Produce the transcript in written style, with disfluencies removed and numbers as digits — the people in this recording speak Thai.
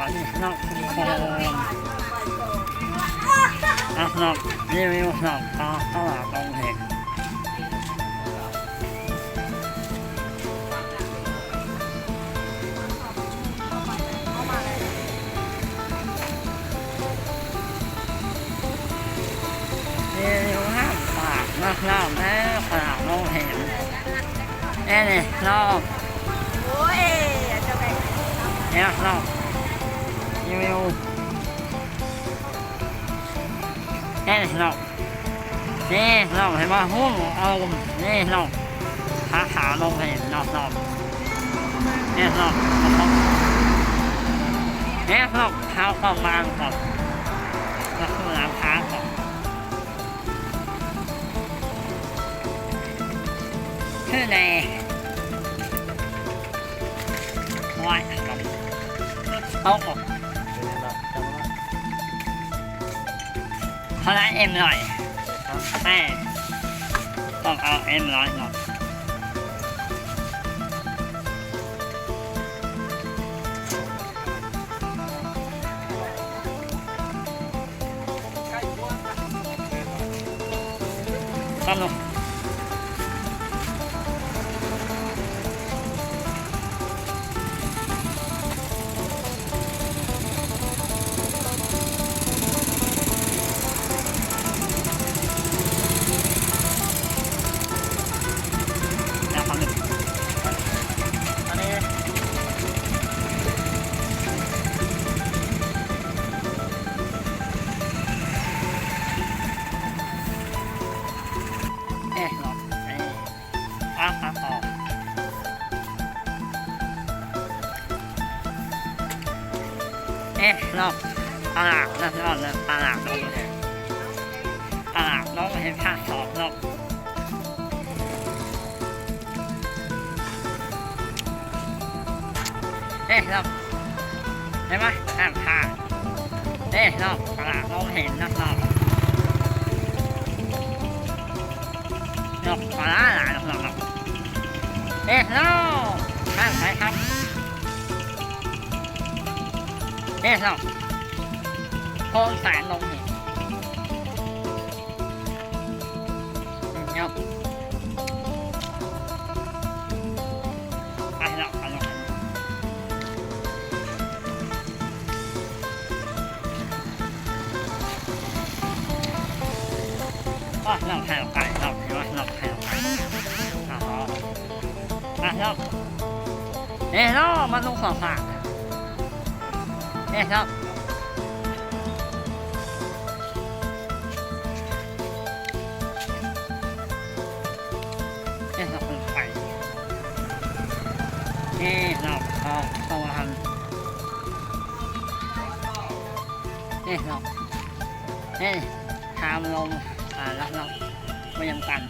ก่อนนี่นอกโคนนอกรีวิวนอกตลาดตรงเห็นรีวิวห้ามปากนอกแม่ตลาดตรงเห็นนี่นอกโอ้ยจะไปเนี่ยนอกรีวิวนี่นอกนี่นอกเห็นป่ะหุ้มเอานี่นอกขาลงเห็นนอกนี่นอกนี่นอกเท้าประมาณก่อนก็คือน้ำค้างก่อนคือในวายกับเอาออกเขาได้เอ็มหน่อยแม่ต้องเอาเอ็มร้อยหน่อยสนุกรอบตลาดรอบเลยตลาดน้องเห็นตลาดน้องเห็นภาคสองรอบรอบเห็นไหมข้างทางรอบตลาดน้องเห็นรอบตลาดหลายรอบรอบข้างไหนครับรอบโคนแสนลงเห็นยกไปแล้วไปแล้วเราแถวไก่เราเห็นว่าเราแถวไก่เราเรามาลงสองฝากครับเราเป็นไก่เราเข้ามาทำเราทำลงแล้วเราไม่ยำกัน